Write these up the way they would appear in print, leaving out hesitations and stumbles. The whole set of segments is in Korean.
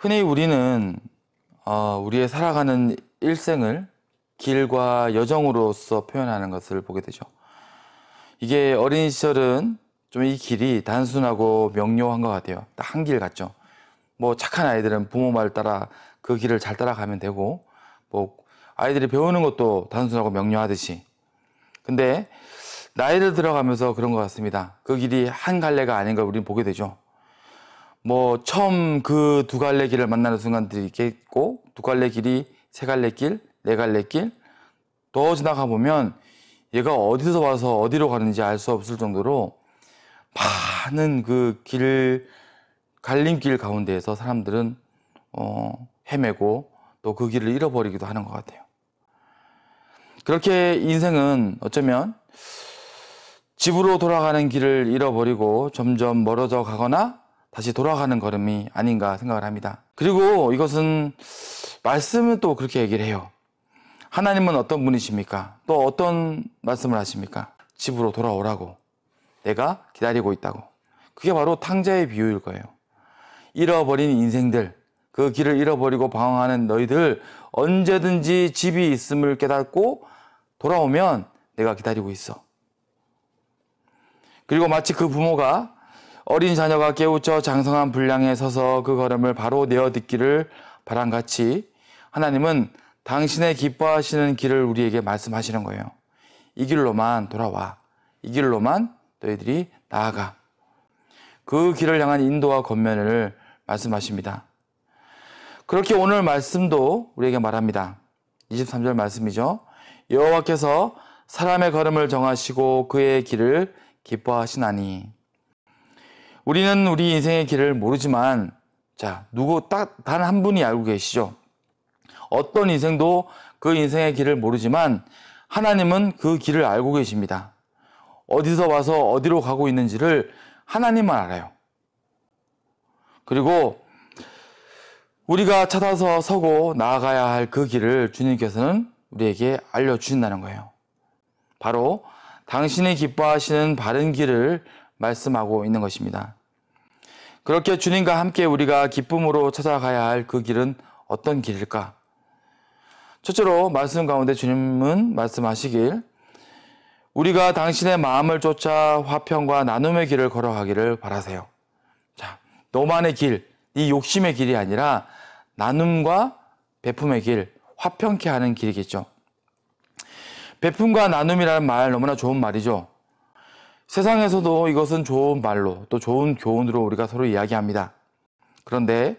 흔히 우리는 우리의 살아가는 일생을 길과 여정으로서 표현하는 것을 보게 되죠. 이게 어린 시절은 좀 이 길이 단순하고 명료한 것 같아요. 딱 한 길 같죠. 뭐 착한 아이들은 부모 말 따라 그 길을 잘 따라가면 되고, 뭐 아이들이 배우는 것도 단순하고 명료하듯이. 근데 나이를 들어가면서 그런 것 같습니다. 그 길이 한 갈래가 아닌 걸 우리는 보게 되죠. 뭐 처음 그 두 갈래 길을 만나는 순간들이 있겠고, 두 갈래 길이 세 갈래 길, 네 갈래 길, 더 지나가 보면 얘가 어디서 와서 어디로 가는지 알 수 없을 정도로 많은 그 길, 갈림길 가운데에서 사람들은 헤매고 또 그 길을 잃어버리기도 하는 것 같아요. 그렇게 인생은 어쩌면 집으로 돌아가는 길을 잃어버리고 점점 멀어져 가거나 다시 돌아가는 걸음이 아닌가 생각을 합니다. 그리고 이것은 말씀은 또 그렇게 얘기를 해요. 하나님은 어떤 분이십니까? 또 어떤 말씀을 하십니까? 집으로 돌아오라고. 내가 기다리고 있다고. 그게 바로 탕자의 비유일 거예요. 잃어버린 인생들, 그 길을 잃어버리고 방황하는 너희들, 언제든지 집이 있음을 깨닫고 돌아오면 내가 기다리고 있어. 그리고 마치 그 부모가 어린 자녀가 깨우쳐 장성한 분량에 서서 그 걸음을 바로 내어 듣기를 바람같이 하나님은 당신의 기뻐하시는 길을 우리에게 말씀하시는 거예요. 이 길로만 돌아와. 이 길로만 너희들이 나아가. 그 길을 향한 인도와 권면을 말씀하십니다. 그렇게 오늘 말씀도 우리에게 말합니다. 23절 말씀이죠. 여호와께서 사람의 걸음을 정하시고 그의 길을 기뻐하시나니. 우리는 우리 인생의 길을 모르지만, 누구 단 한 분이 알고 계시죠. 어떤 인생도 그 인생의 길을 모르지만 하나님은 그 길을 알고 계십니다. 어디서 와서 어디로 가고 있는지를 하나님만 알아요. 그리고 우리가 찾아서 서고 나아가야 할 그 길을 주님께서는 우리에게 알려주신다는 거예요. 바로 당신이 기뻐하시는 바른 길을 말씀하고 있는 것입니다. 그렇게 주님과 함께 우리가 기쁨으로 찾아가야 할 그 길은 어떤 길일까? 첫째로 말씀 가운데 주님은 말씀하시길, 우리가 당신의 마음을 쫓아 화평과 나눔의 길을 걸어가기를 바라세요. 너만의 길, 네 욕심의 길이 아니라 나눔과 베품의 길, 화평케 하는 길이겠죠. 베품과 나눔이라는 말 너무나 좋은 말이죠. 세상에서도 이것은 좋은 말로 또 좋은 교훈으로 우리가 서로 이야기합니다. 그런데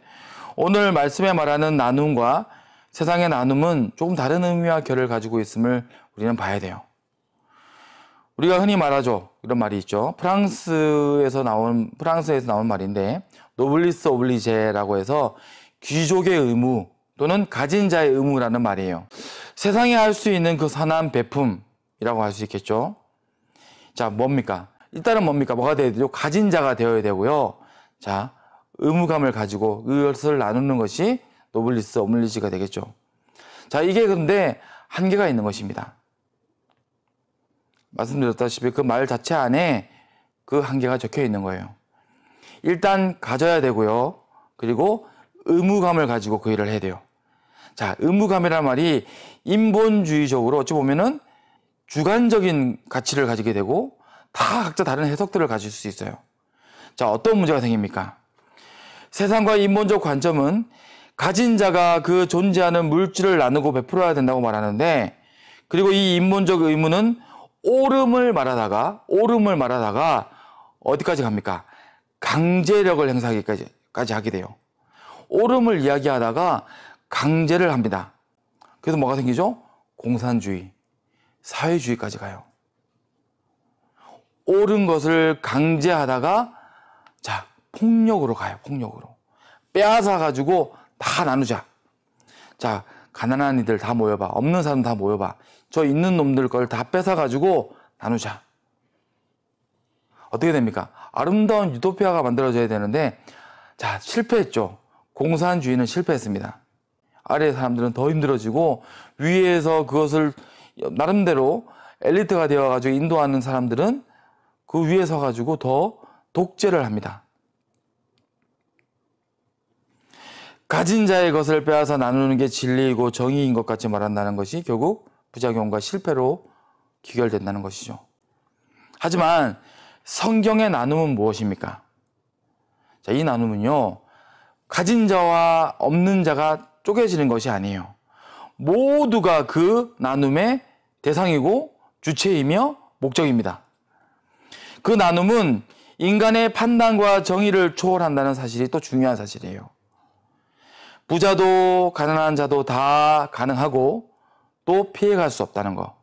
오늘 말씀에 말하는 나눔과 세상의 나눔은 조금 다른 의미와 결을 가지고 있음을 우리는 봐야 돼요. 우리가 흔히 말하죠. 이런 말이 있죠. 프랑스에서 나온 말인데, 노블리스 오블리제라고 해서 귀족의 의무 또는 가진 자의 의무라는 말이에요. 세상에 할 수 있는 그 선한 베품이라고 할 수 있겠죠. 뭡니까? 일단은 뭡니까? 뭐가 되어야 되죠? 가진 자가 되어야 되고요. 의무감을 가지고 그것을 나누는 것이 노블리스 오블리지가 되겠죠. 이게 근데 한계가 있는 것입니다. 말씀드렸다시피 그 말 자체 안에 그 한계가 적혀 있는 거예요. 일단 가져야 되고요. 그리고 의무감을 가지고 그 일을 해야 돼요. 의무감이라는 말이 인본주의적으로 어찌 보면은 주관적인 가치를 가지게 되고 다 각자 다른 해석들을 가질 수 있어요. 어떤 문제가 생깁니까? 세상과 인본적 관점은 가진 자가 그 존재하는 물질을 나누고 베풀어야 된다고 말하는데, 그리고 이 인본적 의무는 오름을 말하다가 어디까지 갑니까? 강제력을 행사하기까지 하게 돼요. 오름을 이야기하다가 강제를 합니다. 그래서 뭐가 생기죠? 공산주의, 사회주의까지 가요. 옳은 것을 강제하다가 폭력으로 가요. 폭력으로 빼앗아 가지고 다 나누자. 가난한 이들 다 모여봐. 없는 사람 다 모여봐. 저 있는 놈들 걸 다 뺏어 가지고 나누자. 어떻게 됩니까? 아름다운 유토피아가 만들어져야 되는데 실패했죠. 공산주의는 실패했습니다. 아래 사람들은 더 힘들어지고, 위에서 그것을 나름대로 엘리트가 되어가지고 인도하는 사람들은 그 위에 서가지고 더 독재를 합니다. 가진 자의 것을 빼앗아 나누는 게 진리이고 정의인 것 같이 말한다는 것이 결국 부작용과 실패로 귀결된다는 것이죠. 하지만 성경의 나눔은 무엇입니까? 자, 이 나눔은요, 가진 자와 없는 자가 쪼개지는 것이 아니에요. 모두가 그 나눔의 대상이고 주체이며 목적입니다. 그 나눔은 인간의 판단과 정의를 초월한다는 사실이 또 중요한 사실이에요. 부자도 가난한 자도 다 가능하고 또 피해갈 수 없다는 거.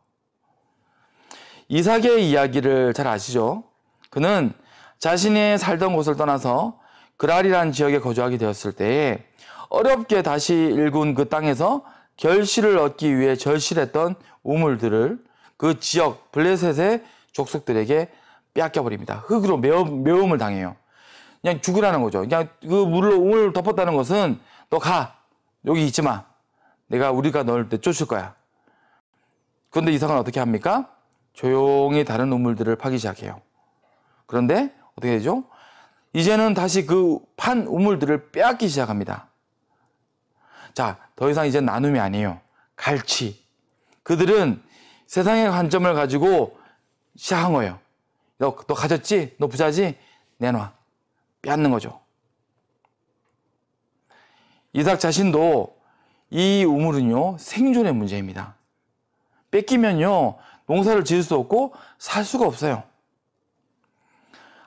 이삭의 이야기를 잘 아시죠? 그는 자신이 살던 곳을 떠나서 그랄이라는 지역에 거주하게 되었을 때에 어렵게 다시 일군 그 땅에서 결실을 얻기 위해 절실했던 우물들을 그 지역 블레셋의 족속들에게 빼앗겨버립니다. 흙으로 매음을 당해요. 그냥 죽으라는 거죠. 그냥 그 우물을 덮었다는 것은 너 가. 여기 있지 마. 우리가 널 쫓을 거야. 그런데 이삭은 어떻게 합니까? 조용히 다른 우물들을 파기 시작해요. 그런데 어떻게 되죠? 이제는 다시 그 판 우물들을 빼앗기 시작합니다. 자, 더 이상 이제 나눔이 아니에요. 갈취. 그들은 세상의 관점을 가지고 시작한 거예요. 너 가졌지? 너 부자지? 내놔. 빼앗는 거죠. 이삭 자신도 이 우물은요, 생존의 문제입니다. 뺏기면요, 농사를 지을 수 없고 살 수가 없어요.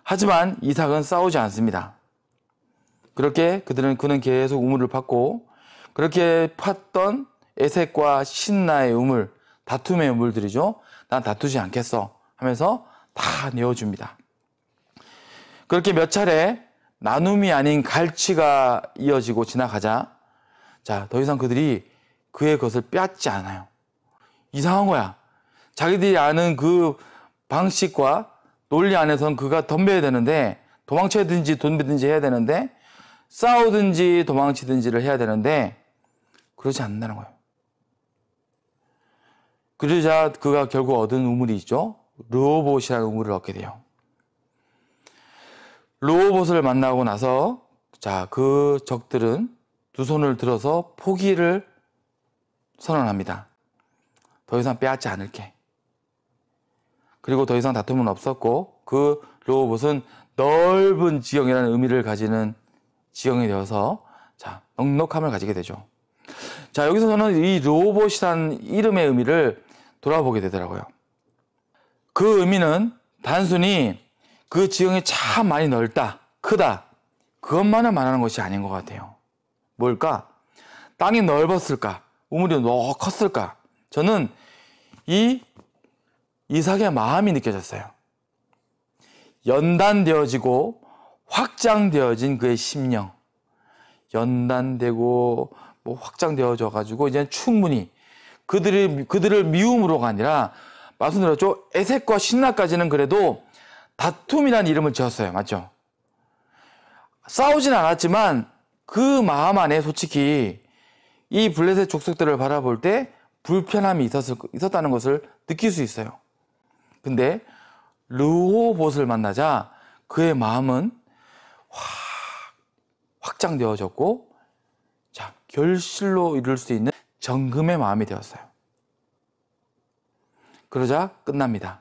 하지만 이삭은 싸우지 않습니다. 그렇게 그는 계속 우물을 팠고, 그렇게 팠던 에색과 신나의 우물, 다툼의 우물들이죠. 난 다투지 않겠어 하면서 다 내어줍니다. 그렇게 몇 차례 나눔이 아닌 갈취가 이어지고 지나가자, 자, 더 이상 그들이 그의 것을 빼앗지 않아요. 이상한 거야. 자기들이 아는 그 방식과 논리 안에선 그가 덤벼야 되는데, 도망쳐야든지 덤비든지 해야 되는데, 싸우든지 도망치든지를 해야 되는데, 그러지 않는다는 거예요. 그러자 그가 결국 얻은 우물이 있죠. 르호봇이라는 우물을 얻게 돼요. 르호봇을 만나고 나서, 자, 그 적들은 두 손을 들어서 포기를 선언합니다. 더 이상 빼앗지 않을게. 그리고 더 이상 다툼은 없었고, 그 르호봇은 넓은 지경이라는 의미를 가지는 지경이 되어서, 자, 넉넉함을 가지게 되죠. 자, 여기서 저는 이 르호봇이라는 이름의 의미를 돌아보게 되더라고요. 그 의미는 단순히 그 지형이 참 많이 넓다, 크다, 그것만을 말하는 것이 아닌 것 같아요. 뭘까? 땅이 넓었을까? 우물이 너무 컸을까? 저는 이 이삭의 마음이 느껴졌어요. 연단되어지고 확장되어진 그의 심령. 연단되고 확장되어져 가지고 이제 충분히 그들을 미움으로가 아니라, 말씀드렸죠? 에색과 신라까지는 그래도 다툼이라는 이름을 지었어요. 맞죠? 싸우진 않았지만 그 마음 안에 솔직히 이 블레셋 족속들을 바라볼 때 불편함이 있었다는 것을 느낄 수 있어요. 근데 르호봇을 만나자 그의 마음은 확장되어졌고, 자, 결실로 이룰 수 있는 정금의 마음이 되었어요. 그러자 끝납니다.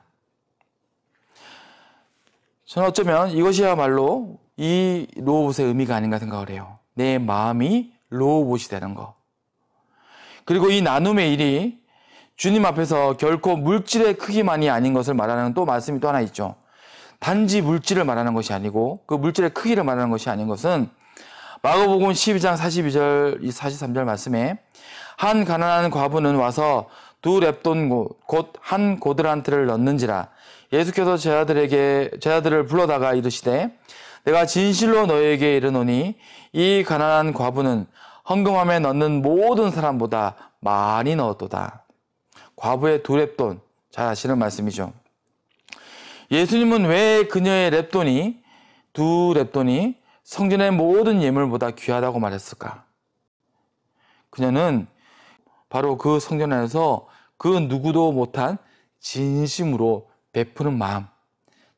저는 어쩌면 이것이야말로 이 르호봇의 의미가 아닌가 생각을 해요. 내 마음이 르호봇이 되는 거. 그리고 이 나눔의 일이 주님 앞에서 결코 물질의 크기만이 아닌 것을 말하는 또 말씀이 또 하나 있죠. 단지 물질을 말하는 것이 아니고, 그 물질의 크기를 말하는 것이 아닌 것은 마가복음 12장 42절, 43절 말씀에 한 가난한 과부는 와서 두 렙돈 곧 한 고드란트를 넣는지라. 예수께서 제 아들을 불러다가 이르시되, 내가 진실로 너에게 이르노니 이 가난한 과부는 헌금함에 넣는 모든 사람보다 많이 넣었도다. 과부의 두 렙돈, 잘 아시는 말씀이죠. 예수님은 왜 그녀의 두 렙돈이 성전의 모든 예물보다 귀하다고 말했을까? 그녀는 바로 그 성전 안에서 그 누구도 못한 진심으로 베푸는 마음,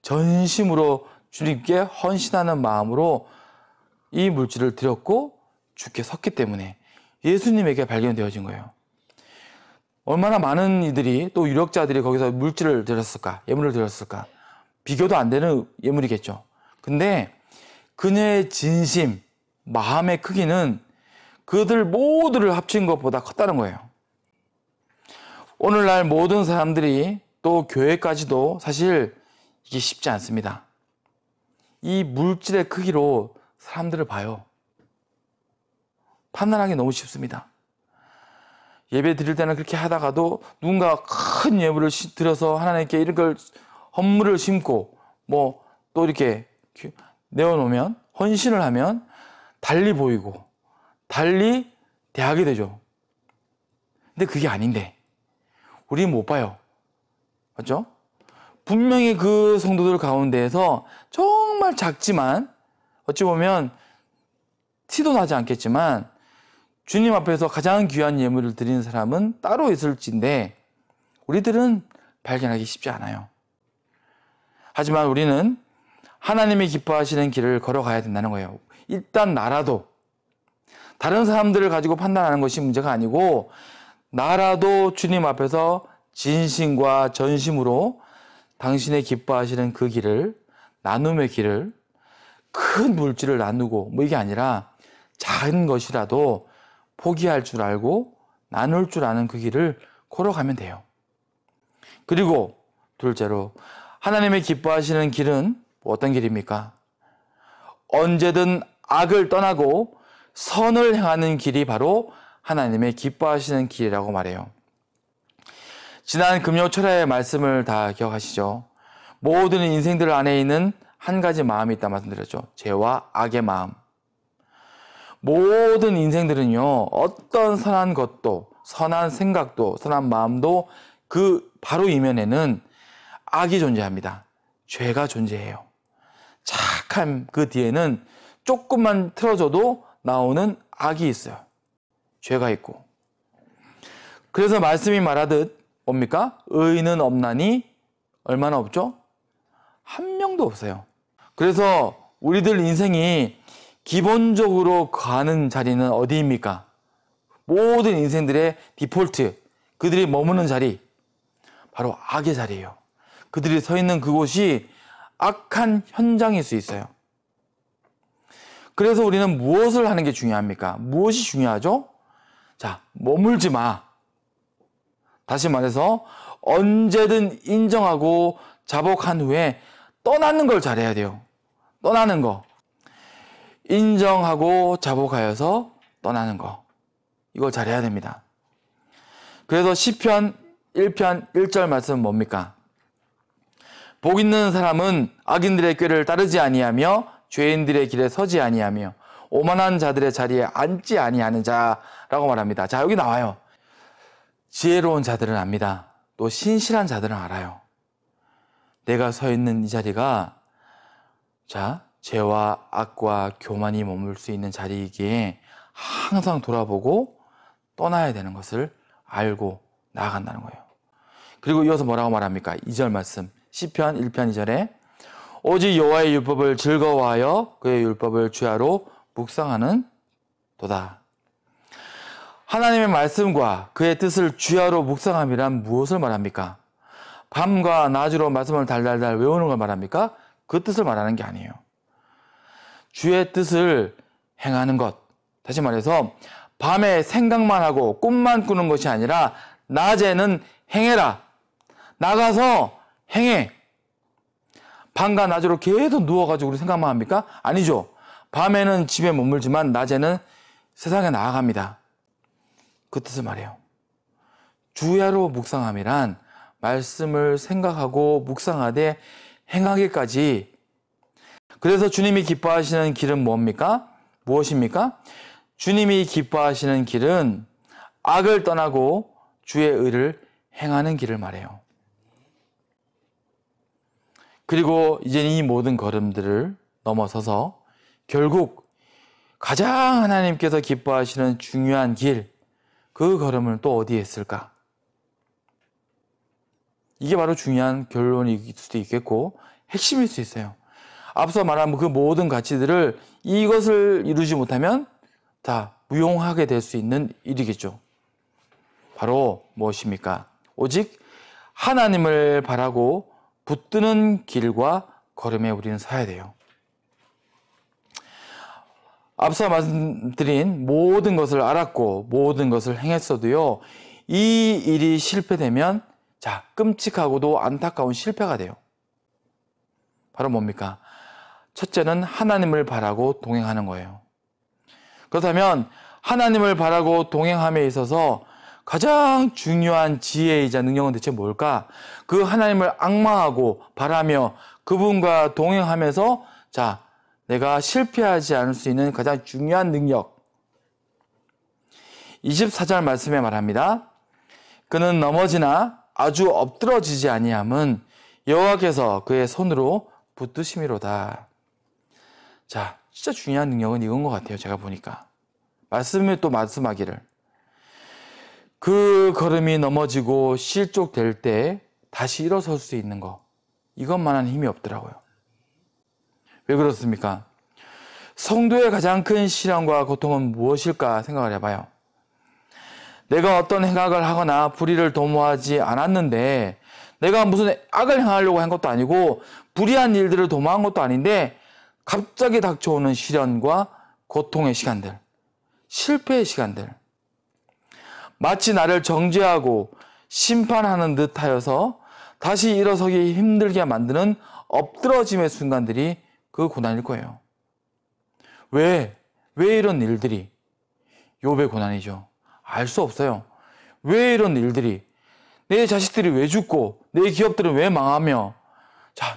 전심으로 주님께 헌신하는 마음으로 이 물질을 드렸고, 주께 섰기 때문에 예수님에게 발견되어진 거예요. 얼마나 많은 이들이 또 유력자들이 거기서 물질을 드렸을까, 예물을 드렸을까. 비교도 안 되는 예물이겠죠. 근데 그녀의 진심, 마음의 크기는 그들 모두를 합친 것보다 컸다는 거예요. 오늘날 모든 사람들이 또 교회까지도 사실 이게 쉽지 않습니다. 이 물질의 크기로 사람들을 봐요. 판단하기 너무 쉽습니다. 예배 드릴 때는 그렇게 하다가도 누군가 큰 예물을 드려서 하나님께 이런 걸 헌물을 심고 뭐 또 이렇게 내어놓으면 헌신을 하면 달리 보이고 달리 대하게 되죠. 근데 그게 아닌데 우리는 못 봐요. 맞죠? 분명히 그 성도들 가운데에서 정말 작지만 어찌 보면 티도 나지 않겠지만 주님 앞에서 가장 귀한 예물을 드리는 사람은 따로 있을진데 우리들은 발견하기 쉽지 않아요. 하지만 우리는 하나님이 기뻐하시는 길을 걸어가야 된다는 거예요. 일단 나라도 다른 사람들을 가지고 판단하는 것이 문제가 아니고 나라도 주님 앞에서 진심과 전심으로 당신의 기뻐하시는 그 길을, 나눔의 길을, 큰 물질을 나누고 뭐 이게 아니라 작은 것이라도 포기할 줄 알고 나눌 줄 아는 그 길을 걸어가면 돼요. 그리고 둘째로 하나님의 기뻐하시는 길은 어떤 길입니까? 언제든 악을 떠나고 선을 행하는 길이 바로 하나님의 기뻐하시는 길이라고 말해요. 지난 금요 철야의 말씀을 다 기억하시죠? 모든 인생들 안에 있는 한 가지 마음이 있다 말씀드렸죠. 죄와 악의 마음. 모든 인생들은요, 어떤 선한 것도, 선한 생각도, 선한 마음도 그 바로 이면에는 악이 존재합니다. 죄가 존재해요. 착한 그 뒤에는 조금만 틀어져도 나오는 악이 있어요. 죄가 있고. 그래서 말씀이 말하듯 뭡니까? 의인은 없나니 얼마나 없죠? 한 명도 없어요. 그래서 우리들 인생이 기본적으로 가는 자리는 어디입니까? 모든 인생들의 디폴트, 그들이 머무는 자리, 바로 악의 자리예요. 그들이 서 있는 그곳이 악한 현장일 수 있어요. 그래서 우리는 무엇을 하는 게 중요합니까? 무엇이 중요하죠? 자, 머물지 마. 다시 말해서 언제든 인정하고 자복한 후에 떠나는 걸 잘해야 돼요. 떠나는 거. 인정하고 자복하여서 떠나는 거. 이걸 잘해야 됩니다. 그래서 시편 1편 1절 말씀은 뭡니까? 복 있는 사람은 악인들의 꾀를 따르지 아니하며 죄인들의 길에 서지 아니하며 오만한 자들의 자리에 앉지 아니하는 자라고 말합니다. 자, 여기 나와요. 지혜로운 자들은 압니다. 또 신실한 자들은 알아요. 내가 서 있는 이 자리가 자, 죄와 악과 교만이 머물 수 있는 자리이기에 항상 돌아보고 떠나야 되는 것을 알고 나아간다는 거예요. 그리고 이어서 뭐라고 말합니까? 2절 말씀. 시편 1편 2절에 오직 여호와의 율법을 즐거워하여 그의 율법을 주야로 묵상하는 도다. 하나님의 말씀과 그의 뜻을 주야로 묵상함이란 무엇을 말합니까? 밤과 낮으로 말씀을 달달달 외우는 걸 말합니까? 그 뜻을 말하는 게 아니에요. 주의 뜻을 행하는 것. 다시 말해서 밤에 생각만 하고 꿈만 꾸는 것이 아니라 낮에는 행해라. 나가서 행해. 밤과 낮으로 계속 누워가지고 우리 생각만 합니까? 아니죠. 밤에는 집에 머물지만 낮에는 세상에 나아갑니다. 그 뜻을 말해요. 주야로 묵상함이란 말씀을 생각하고 묵상하되 행하기까지. 그래서 주님이 기뻐하시는 길은 뭡니까? 무엇입니까? 주님이 기뻐하시는 길은 악을 떠나고 주의 의를 행하는 길을 말해요. 그리고 이제 이 모든 걸음들을 넘어서서 결국 가장 하나님께서 기뻐하시는 중요한 길, 그 걸음을 또 어디에 했을까? 이게 바로 중요한 결론일 수도 있겠고 핵심일 수 있어요. 앞서 말한 그 모든 가치들을 이것을 이루지 못하면 다 무용하게 될 수 있는 일이겠죠. 바로 무엇입니까? 오직 하나님을 바라고 붙드는 길과 걸음에 우리는 서야 돼요. 앞서 말씀드린 모든 것을 알았고 모든 것을 행했어도요, 이 일이 실패되면 끔찍하고도 안타까운 실패가 돼요. 바로 뭡니까? 첫째는 하나님을 바라고 동행하는 거예요. 그렇다면 하나님을 바라고 동행함에 있어서 가장 중요한 지혜이자 능력은 대체 뭘까? 그 하나님을 앙망하고 바라며 그분과 동행하면서 내가 실패하지 않을 수 있는 가장 중요한 능력. 24절 말씀에 말합니다. 그는 넘어지나 아주 엎드러지지 아니함은 여호와께서 그의 손으로 붙드심이로다. 진짜 중요한 능력은 이건 것 같아요. 제가 보니까. 말씀을 또 말씀하기를. 그 걸음이 넘어지고 실족될 때 다시 일어설 수 있는 거. 이것만한 힘이 없더라고요. 왜 그렇습니까? 성도의 가장 큰 시련과 고통은 무엇일까 생각을 해봐요. 내가 어떤 행악을 하거나 불의를 도모하지 않았는데, 내가 무슨 악을 행하려고 한 것도 아니고 불의한 일들을 도모한 것도 아닌데 갑자기 닥쳐오는 시련과 고통의 시간들, 실패의 시간들, 마치 나를 정죄하고 심판하는 듯 하여서 다시 일어서기 힘들게 만드는 엎드러짐의 순간들이 그 고난일 거예요. 왜 이런 일들이? 욥의 고난이죠. 알 수 없어요. 왜 이런 일들이? 내 자식들이 왜 죽고 내 기업들은 왜 망하며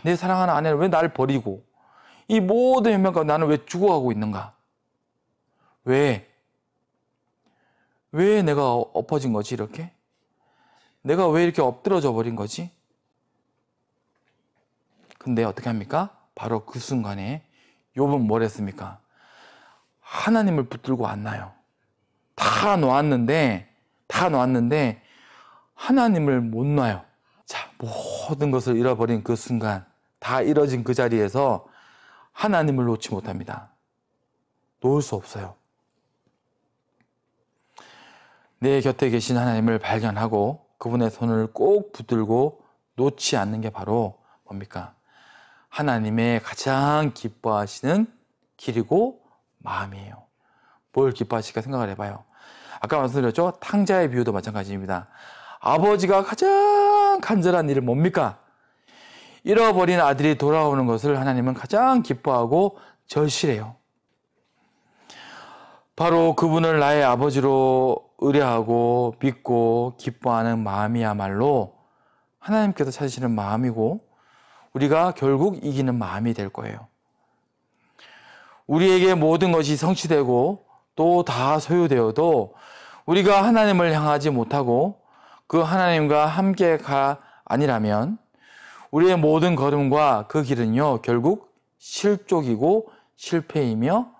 내 사랑하는 아내는 왜 나를 버리고 이 모든 현명과 나는 왜 죽어가고 있는가? 왜 내가 엎어진 거지 이렇게? 내가 왜 이렇게 엎드러져 버린 거지? 근데 어떻게 합니까? 바로 그 순간에 욥은 뭘 했습니까? 하나님을 붙들고 왔나요? 다 놓았는데 하나님을 못 놔요. 모든 것을 잃어버린 그 순간, 다 잃어진 그 자리에서 하나님을 놓지 못합니다. 놓을 수 없어요. 내 곁에 계신 하나님을 발견하고 그분의 손을 꼭 붙들고 놓지 않는 게 바로 뭡니까? 하나님의 가장 기뻐하시는 길이고 마음이에요. 뭘 기뻐하실까 생각을 해봐요. 아까 말씀드렸죠? 탕자의 비유도 마찬가지입니다. 아버지가 가장 간절한 일은 뭡니까? 잃어버린 아들이 돌아오는 것을 하나님은 가장 기뻐하고 절실해요. 바로 그분을 나의 아버지로 의뢰하고 믿고 기뻐하는 마음이야말로 하나님께서 찾으시는 마음이고 우리가 결국 이기는 마음이 될 거예요. 우리에게 모든 것이 성취되고 또 다 소유되어도 우리가 하나님을 향하지 못하고 그 하나님과 함께가 아니라면 우리의 모든 걸음과 그 길은요 결국 실족이고 실패이며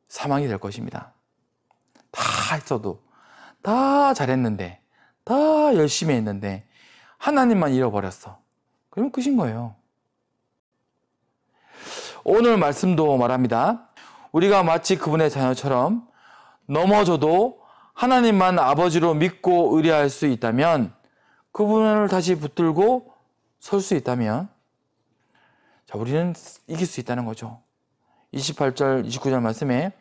사망이 될 것입니다. 다 했어도 다 잘했는데 다 열심히 했는데 하나님만 잃어버렸어. 그러면 끝인 거예요. 오늘 말씀도 말합니다. 우리가 마치 그분의 자녀처럼 넘어져도 하나님만 아버지로 믿고 의뢰할 수 있다면, 그분을 다시 붙들고 설 수 있다면 우리는 이길 수 있다는 거죠. 28절 29절 말씀에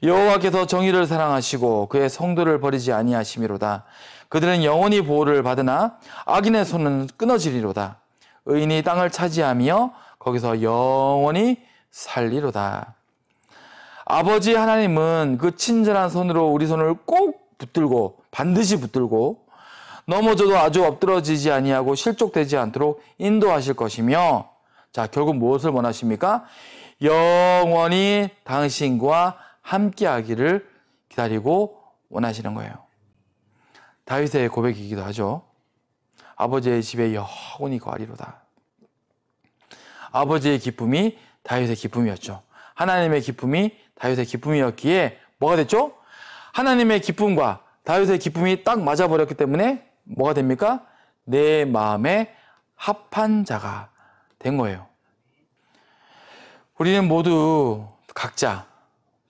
여호와께서 정의를 사랑하시고 그의 성도를 버리지 아니하심이로다. 그들은 영원히 보호를 받으나 악인의 손은 끊어지리로다. 의인이 땅을 차지하며 거기서 영원히 살리로다. 아버지 하나님은 그 친절한 손으로 우리 손을 꼭 붙들고, 반드시 붙들고 넘어져도 아주 엎드러지지 아니하고 실족되지 않도록 인도하실 것이며, 결국 무엇을 원하십니까? 영원히 당신과 함께하기를 기다리고 원하시는 거예요. 다윗의 고백이기도 하죠. 아버지의 집에 영원히 거하리로다. 아버지의 기쁨이 다윗의 기쁨이었죠. 하나님의 기쁨이 다윗의 기쁨이었기에 뭐가 됐죠? 하나님의 기쁨과 다윗의 기쁨이 딱 맞아버렸기 때문에 뭐가 됩니까? 내 마음에 합한 자가 된 거예요. 우리는 모두 각자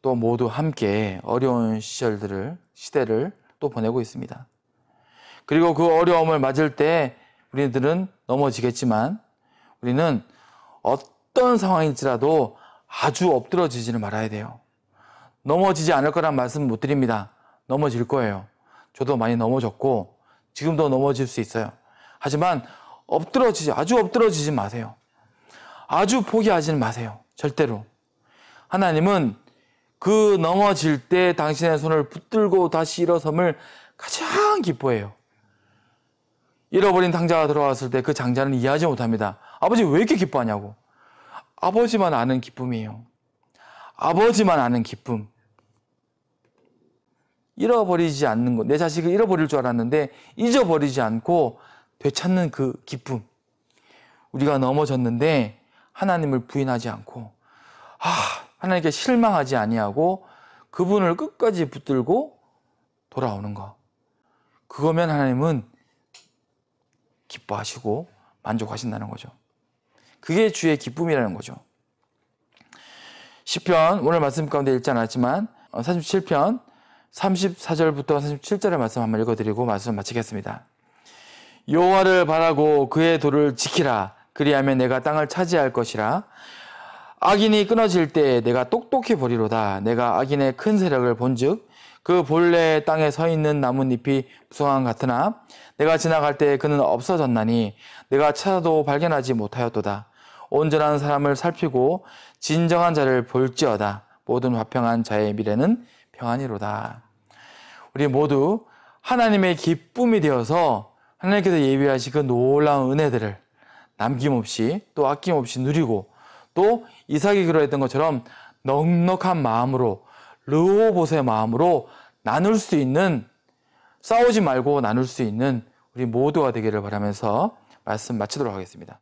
또 모두 함께 어려운 시대를 또 보내고 있습니다. 그리고 그 어려움을 맞을 때 우리들은 넘어지겠지만 우리는 어떤 상황일지라도 아주 엎드러지지는 말아야 돼요. 넘어지지 않을 거란 말씀 못 드립니다. 넘어질 거예요. 저도 많이 넘어졌고 지금도 넘어질 수 있어요. 하지만 아주 엎드러지지 마세요. 아주 포기하지는 마세요. 절대로. 하나님은 그 넘어질 때 당신의 손을 붙들고 다시 일어섬을 가장 기뻐해요. 잃어버린 탕자가 돌아왔을 때 그 장자는 이해하지 못합니다. 아버지 왜 이렇게 기뻐하냐고. 아버지만 아는 기쁨이에요. 아버지만 아는 기쁨. 잃어버리지 않는 것. 내 자식을 잃어버릴 줄 알았는데 잊어버리지 않고 되찾는 그 기쁨. 우리가 넘어졌는데 하나님을 부인하지 않고 하나님께 실망하지 아니하고 그분을 끝까지 붙들고 돌아오는 것. 그거면 하나님은 기뻐하시고 만족하신다는 거죠. 그게 주의 기쁨이라는 거죠. 시편 오늘 말씀 가운데 읽지 않았지만 37편 34절부터 37절의 말씀 한번 읽어드리고 말씀 마치겠습니다. 여호와를 바라고 그의 도를 지키라. 그리하면 내가 땅을 차지할 것이라. 악인이 끊어질 때 내가 똑똑히 보리로다. 내가 악인의 큰 세력을 본즉 그 본래 땅에 서 있는 나뭇잎이 무성한 같으나 내가 지나갈 때 그는 없어졌나니 내가 찾아도 발견하지 못하였도다. 온전한 사람을 살피고 진정한 자를 볼지어다. 모든 화평한 자의 미래는 평안이로다. 우리 모두 하나님의 기쁨이 되어서 하나님께서 예비하신 그 놀라운 은혜들을 남김없이 또 아낌없이 누리고 또 이삭이 그러했던 것처럼 넉넉한 마음으로 르호봇의 마음으로 나눌 수 있는, 싸우지 말고 나눌 수 있는 우리 모두가 되기를 바라면서 말씀 마치도록 하겠습니다.